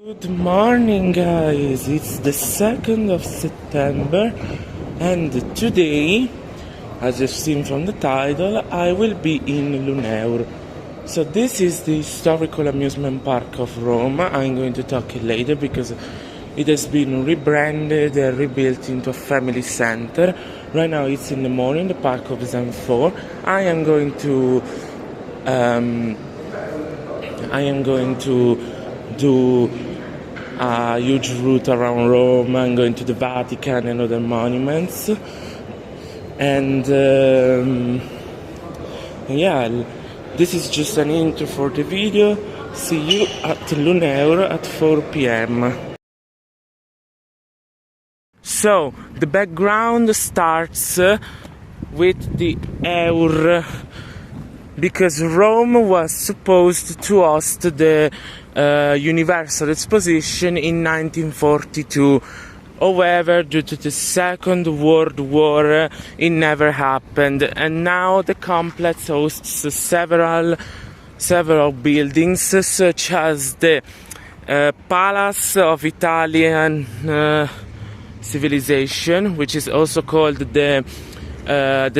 Good morning guys, it's the 2nd of September and today, as you've seen from the title, I will be in Luneur. So this is the historical amusement park of Rome. I'm going to talk it later because it has been rebranded and rebuilt into a family center. Right now it's in the morning, the park opens at 4. I am going to do a huge route around Rome. I'm going to the Vatican and other monuments, and yeah, this is just an intro for the video. See you at Luneur at 4 p.m. So the background starts with the Eur, because Rome was supposed to host the Universal Exposition in 1942. However, due to the Second World War, it never happened, and now the complex hosts several buildings, such as the Palace of Italian Civilization, which is also called the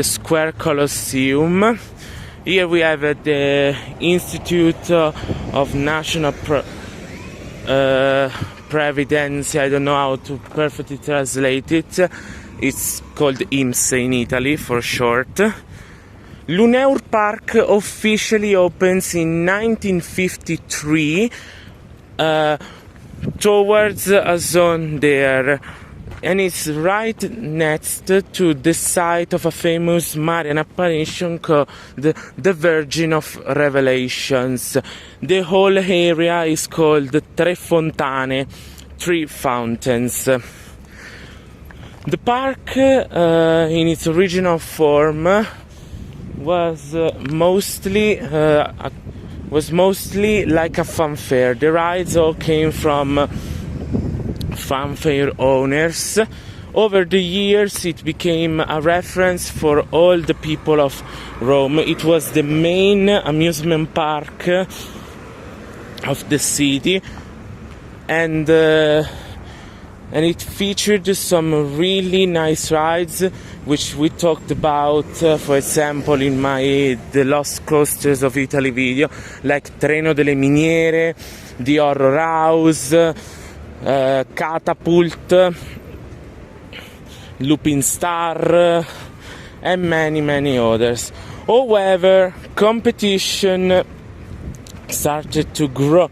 Square Colosseum. Here we have the Institute of National Previdenza. I don't know how to perfectly translate it. It's called IMSS in Italy for short. Luneur Park officially opens in 1953 towards a zone there, and it's right next to the site of a famous Marian apparition called the Virgin of Revelations. The whole area is called Tre Fontane, 3 fountains. The park, in its original form, was mostly like a funfair. The rides all came from funfair owners. Over the years it became a reference for all the people of Rome. It was the main amusement park of the city, and it featured some really nice rides which we talked about, for example, in the Lost Coasters of Italy video, like Treno, delle Miniere, the Horror House, Katapult, Lupin Star, and many others. However, competition started to grow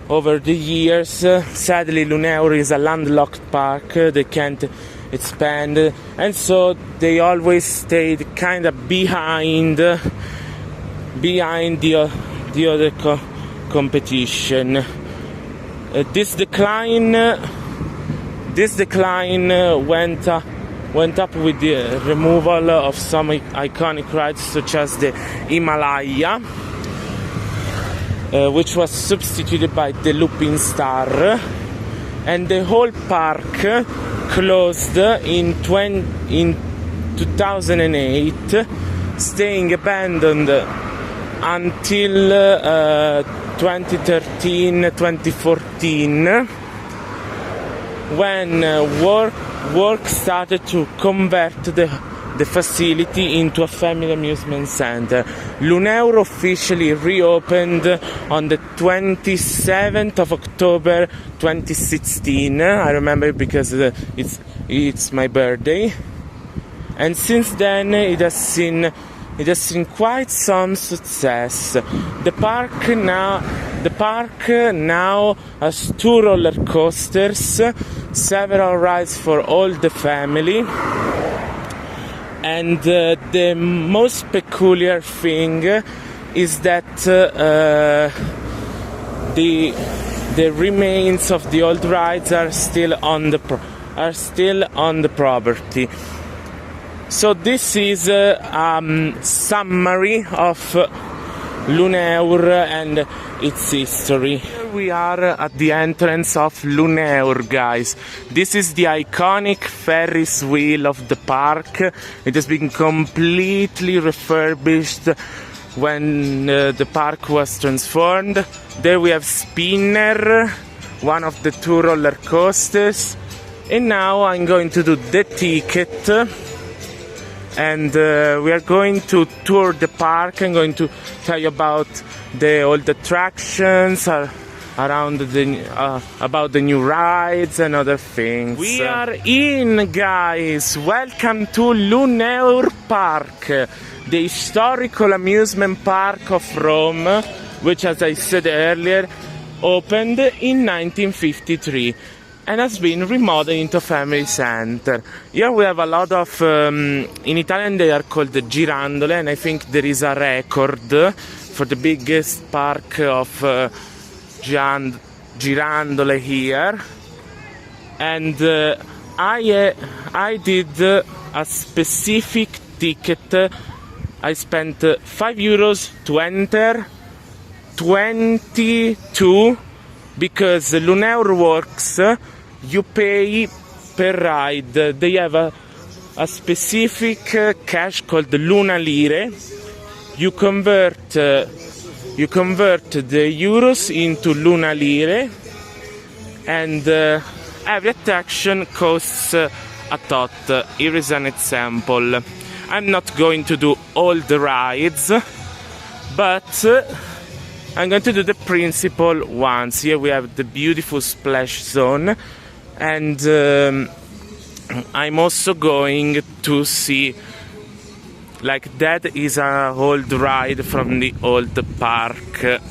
over the years. Sadly, Luneur is a landlocked park. They can't expand, and so they always stayed kind of behind the other competition. This decline went up with the removal of some iconic rides, such as the Himalaya, which was substituted by the Lupin Star, and the whole park closed in 2008, staying abandoned until 2013-2014, when work started to convert the facility into a family amusement center. Luneur officially reopened on the 27th of October 2016. I remember because it's my birthday, and since then it has seen quite some success. The park now has 2 roller coasters, several rides for all the family, and the most peculiar thing is that the remains of the old rides are still on the property. So this is a summary of Luneur and its history. Here we are at the entrance of Luneur, guys. This is the iconic Ferris Wheel of the park. It has been completely refurbished when the park was transformed. There we have Spinner, one of the two roller coasters. And now I'm going to do the ticket, and we are going to tour the park. I'm going to tell you about all the attractions around about the new rides and other things. We are in, guys. Welcome to Luneur Park, the historical amusement park of Rome, which, as I said earlier, opened in 1953 and has been remodeled into a family center. Here we have a lot of, in Italian they are called girandole, and I think there is a record for the biggest park of girandole here. And I did a specific ticket. I spent €5 to enter, 22 because Luneur works. You pay per ride. They have a specific cash called Lire. You convert the euros into Lire, and every attraction costs a tot. Here is an example. I'm not going to do all the rides, but I'm going to do the principal ones. Here we have the beautiful splash zone, and I'm also going to see, like, that is an old ride from the old park. And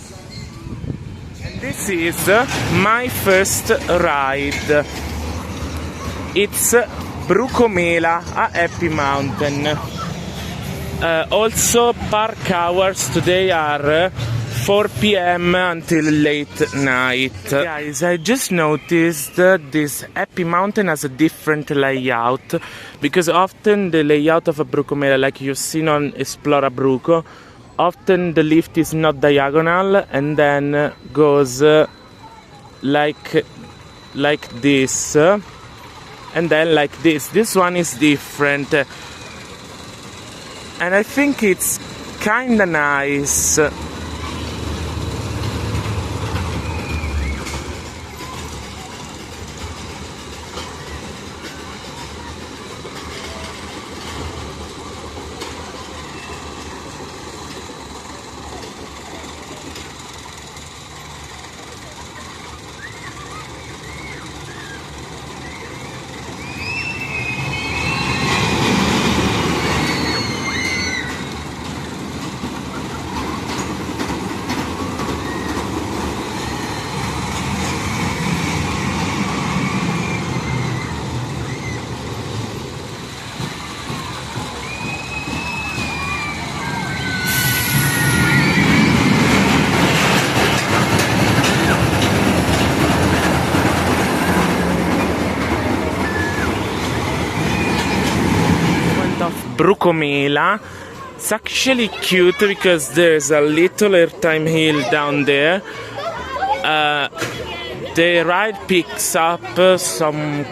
this is my first ride. It's Brucomela, a Happy Mountain. Also, park hours today are 4 p.m. until late night. Guys, I just noticed that this Happy Mountain has a different layout, because often the layout of a Brucomela, like you've seen on Esplora Bruco, often the lift is not diagonal and then goes like this, and then like this. This one is different, and I think it's kinda nice. Brucomela. It's actually cute because there's a little airtime hill down there. The ride picks up some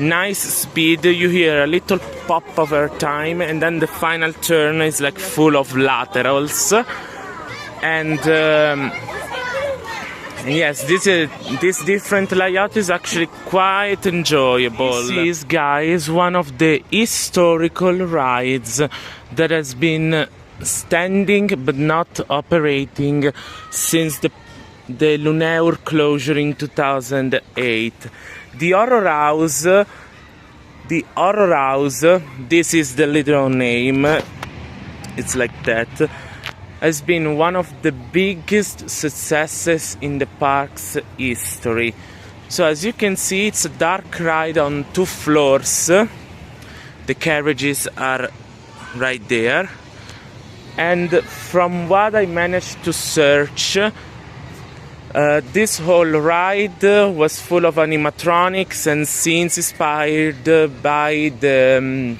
nice speed. You hear a little pop of airtime, and then the final turn is like full of laterals. And yes, this different layout is actually quite enjoyable. This is, guys, one of the historical rides that has been standing but not operating since the Luneur closure in 2008. The Horror House, this is the literal name, it's like that, has been one of the biggest successes in the park's history. So as you can see, it's a dark ride on 2 floors. The carriages are right there. And from what I managed to search, this whole ride was full of animatronics and scenes inspired by the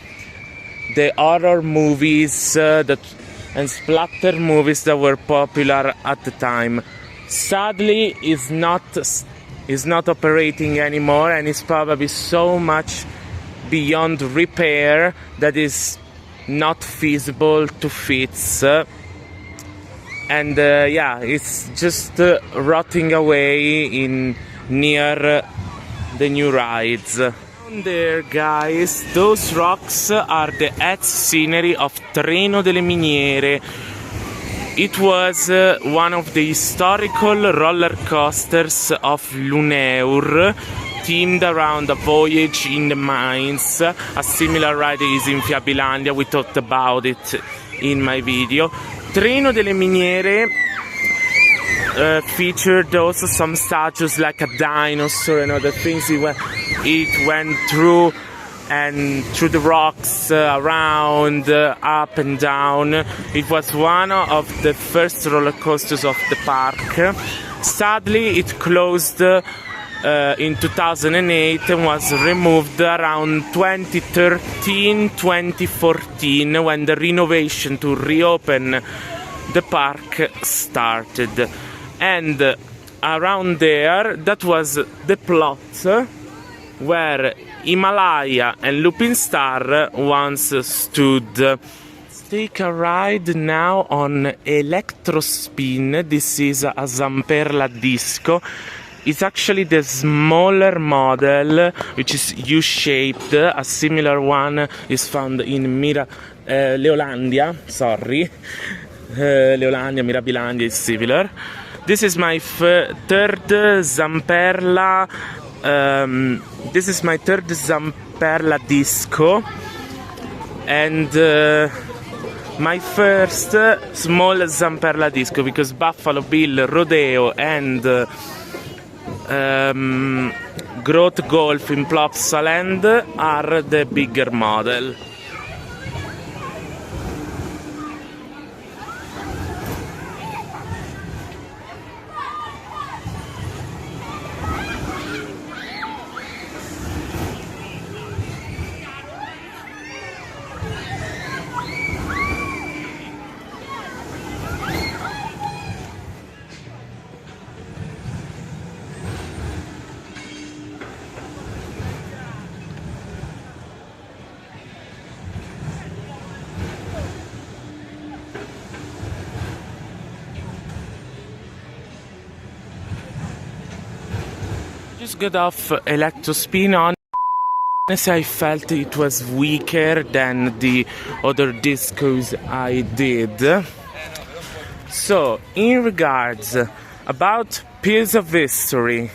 horror movies and splatter movies that were popular at the time. Sadly, is not operating anymore, and is probably so much beyond repair that is not feasible to fix and yeah, it's just rotting away in near the new rides. Down there, guys, those rocks are the ex scenery of Treno delle Miniere. It was one of the historical roller coasters of Luneur, themed around a voyage in the mines. A similar ride is in Fiabilandia, we talked about it in my video. Treno delle Miniere featured also some statues like a dinosaur and other things. It went through the rocks, around, up and down. It was one of the first roller coasters of the park. Sadly, it closed in 2008 and was removed around 2013-2014 when the renovation to reopen the park started. And around there, that was the plot where Himalaya and Lupin Star once stood. Let's take a ride now on Electrospin. This is a Zamperla Disco. It's actually the smaller model, which is U-shaped. A similar one is found in Leolandia. Leolandia, Mirabilandia is similar. This is my third Zamperla. This is my third Zamperla Disco, and my first small Zamperla Disco, because Buffalo Bill, Rodeo, and Growth Golf in Plopsaland are the bigger model. Just got off Electrospin. Honestly, I felt it was weaker than the other discos I did. So, in regards about Piece of History.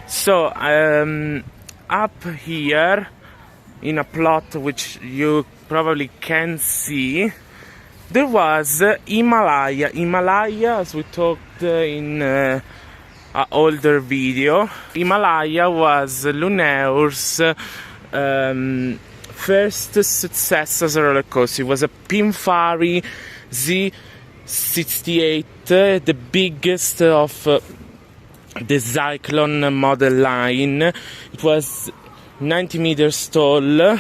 So, up here in a plot which you probably can see, there was Himalaya. Himalaya, as we talked in an older video, Himalaya was Luneur's first success as a roller coaster. It was a Pininfarina Z68, the biggest of the Cyclone model line. It was 90 meters tall.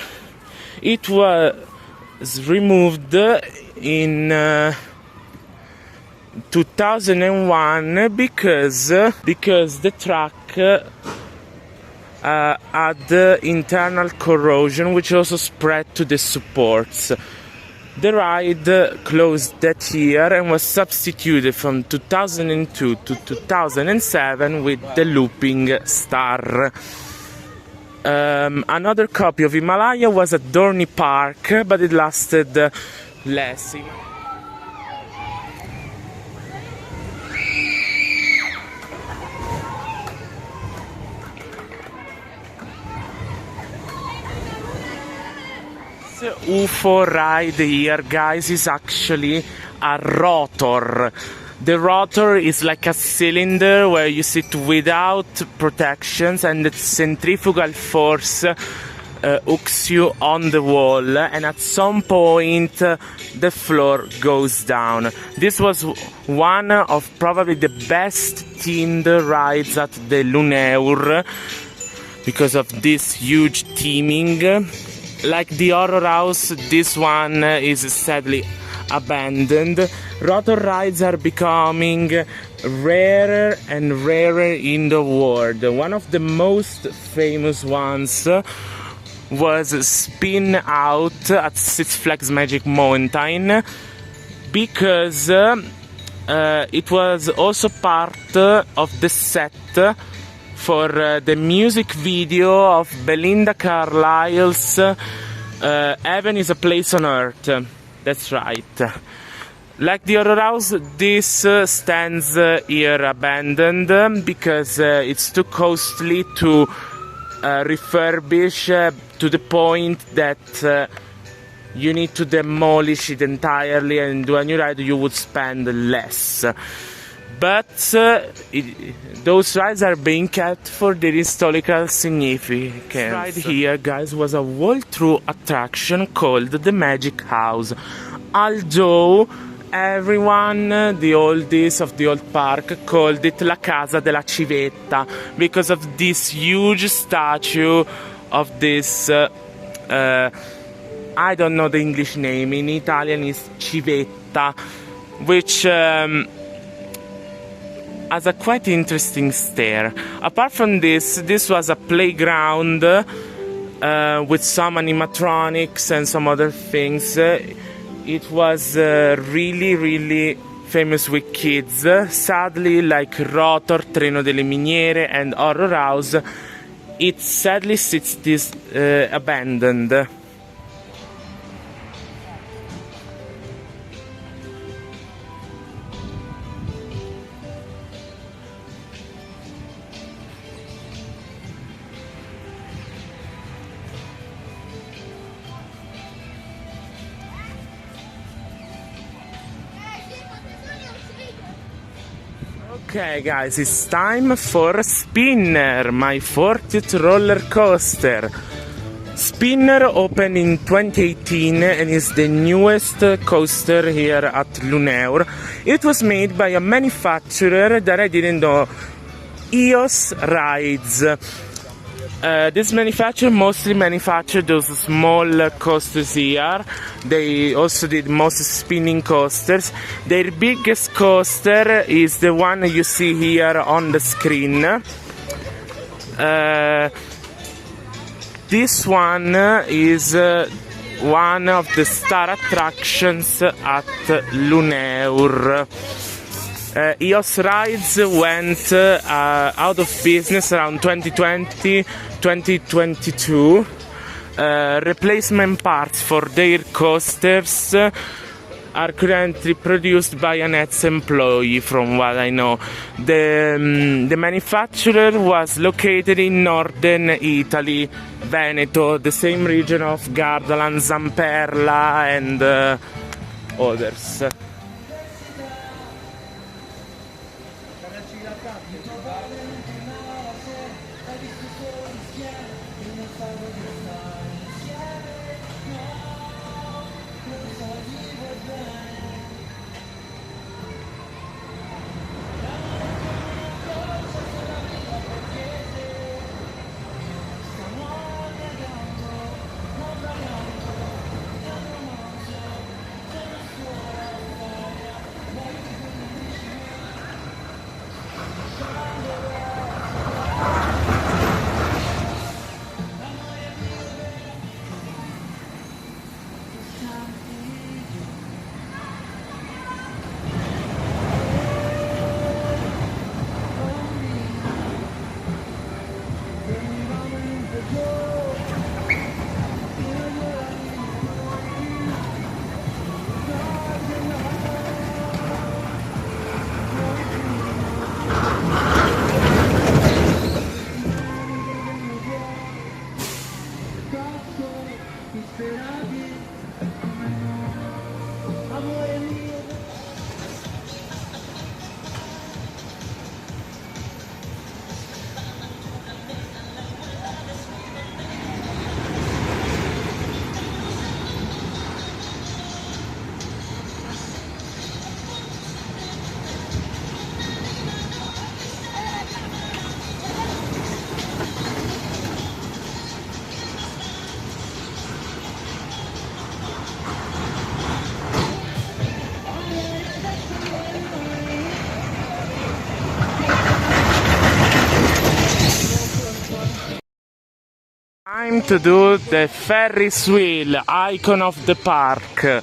It was removed in 2001 because the track had internal corrosion, which also spread to the supports. The ride closed that year and was substituted from 2002 to 2007 with the Looping Star. Another copy of Himalaya was at Luneur Park, but it lasted less. UFO ride here, guys, is actually a rotor. The rotor is like a cylinder where you sit without protections, and the centrifugal force hooks you on the wall, and at some point the floor goes down. This was one of probably the best themed rides at the Luneur because of this huge theming. Like the Horror House, this one is sadly abandoned. Rotor rides are becoming rarer and rarer in the world. One of the most famous ones was Spin Out at Six Flags Magic Mountain, because it was also part of the set for the music video of Belinda Carlisle's Heaven is a Place on Earth. That's right. Like the other house, this stands here abandoned because it's too costly to refurbish to the point that you need to demolish it entirely and do a new ride. You would spend less. But those rides are being kept for their historical significance. This ride here, guys, was a walk-through attraction called the Magic House. Although everyone, the oldies of the old park, called it La Casa della Civetta because of this huge statue of this, I don't know the English name, in Italian is Civetta, which has a quite interesting stare. Apart from this was a playground with some animatronics and some other things. It was really famous with kids. Sadly, like Rotor, Treno, delle Miniere and Horror House, it sadly sits this abandoned. Okay guys, it's time for Spinner, my 40th roller coaster. Spinner opened in 2018 and is the newest coaster here at Luneur. It was made by a manufacturer that I didn't know, EOS Rides. This manufacturer mostly manufactured those small coasters here. They also did most spinning coasters. Their biggest coaster is the one you see here on the screen. This one is one of the star attractions at Luneur. EOS Rides went out of business around 2020-2022. Replacement parts for their coasters are currently produced by an ex-employee, from what I know. The manufacturer was located in northern Italy, Veneto, the same region of Gardaland, Zamperla and others. Time to do the Ferris Wheel, icon of the park.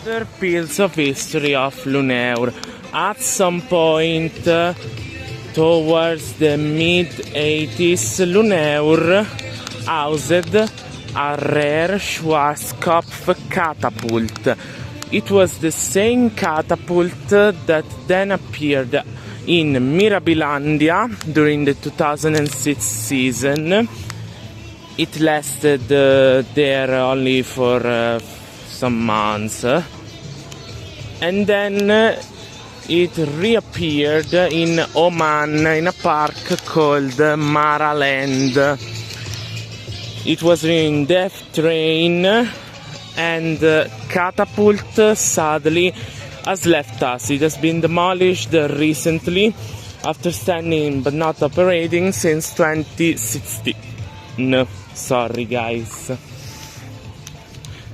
Other piece of history of Luneur. At some point towards the mid-80s, Luneur housed a rare Schwarzkopf catapult. It was the same catapult that then appeared in Mirabilandia during the 2006 season. It lasted there only for some months, and then it reappeared in Oman in a park called Maraland. It was in Death Train, and Katapult sadly has left us. It has been demolished recently after standing but not operating since 2016. No, sorry guys.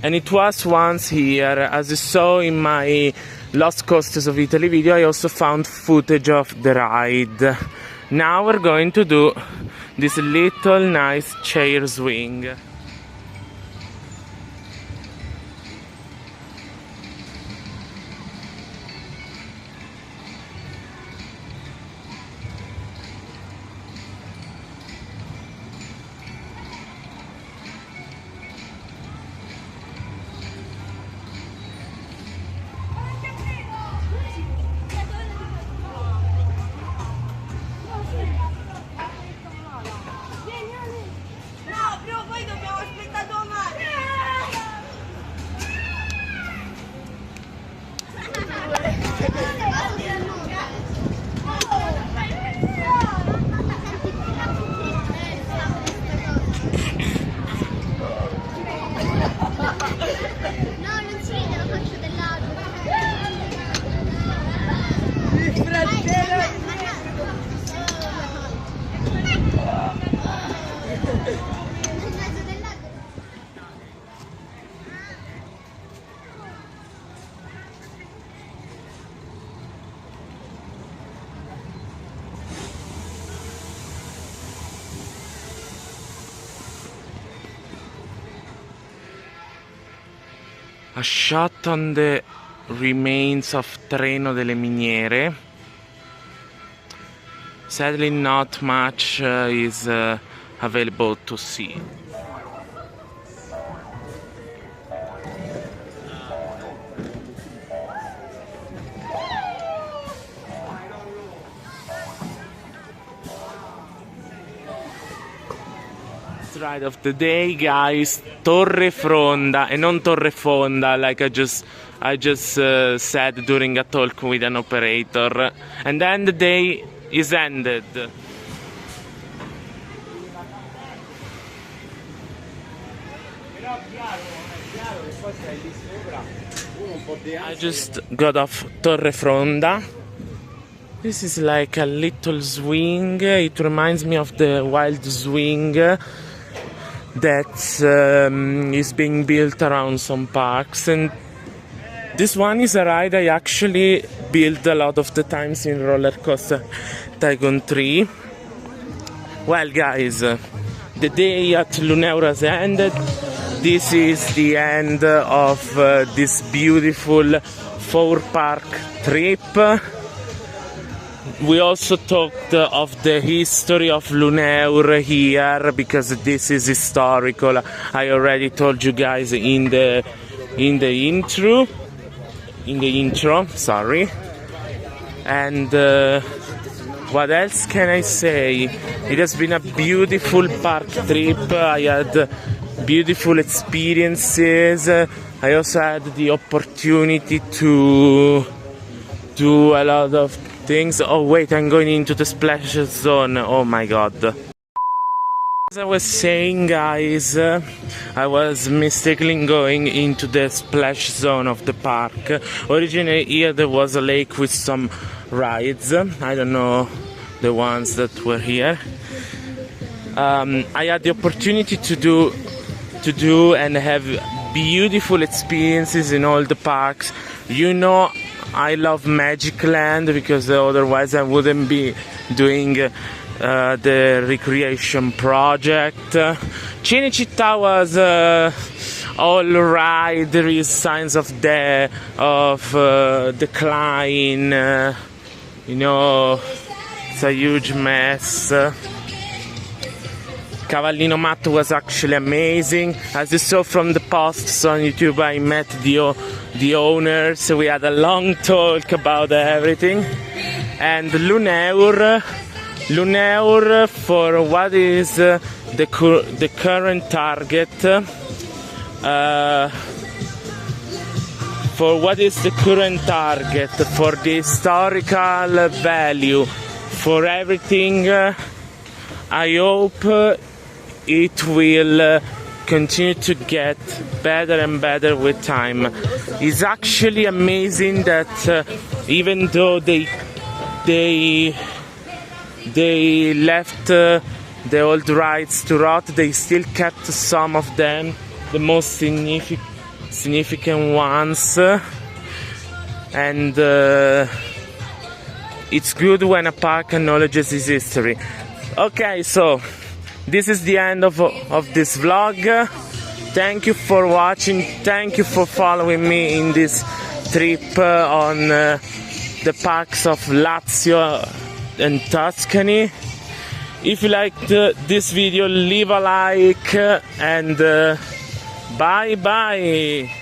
And it was once here. As you saw in my Lost Coasts of Italy video, I also found footage of the ride. Now we're going to do this little nice chair swing. A shot on the remains of Treno delle Miniere. Sadly, not much is available to see. Ride of the day, guys, Torre Fronda and non Torre Fonda, like I just said during a talk with an operator. And then the day is ended. I just got off Torre Fronda. This is like a little swing. It reminds me of the wild swing that is being built around some parks, and this one is a ride I actually built a lot of the times in Roller Coaster Tycoon 3. Well guys, the day at Luneur has ended. This is the end of this beautiful 4-park trip. We also talked of the history of Luneur here, because this is historical. I already told you guys in the intro, sorry. And what else can I say? It has been a beautiful park trip. I had beautiful experiences. I also had the opportunity to do a lot of things. Oh wait, I'm going into the splash zone. Oh my god. As I was saying, guys, I was mistakenly going into the splash zone of the park. Originally here there was a lake with some rides. I don't know the ones that were here. I had the opportunity to do and have beautiful experiences in all the parks. You know, I love Magic Land because otherwise I wouldn't be doing the recreation project. Cinecittà was all right, there is signs of decline. You know, it's a huge mess. Cavallino Matto was actually amazing. As you saw from the posts on YouTube, I met the owners. We had a long talk about everything. And Luneur, for what is the current target, for the historical value, for everything, I hope it will continue to get better and better with time. It's actually amazing that even though they left the old rides to rot, they still kept some of them, the most significant ones, and it's good when a park acknowledges its history. Okay, so this is the end of this vlog. Thank you for watching. Thank you for following me in this trip on the parks of Lazio and Tuscany. If you liked this video, leave a like and bye bye.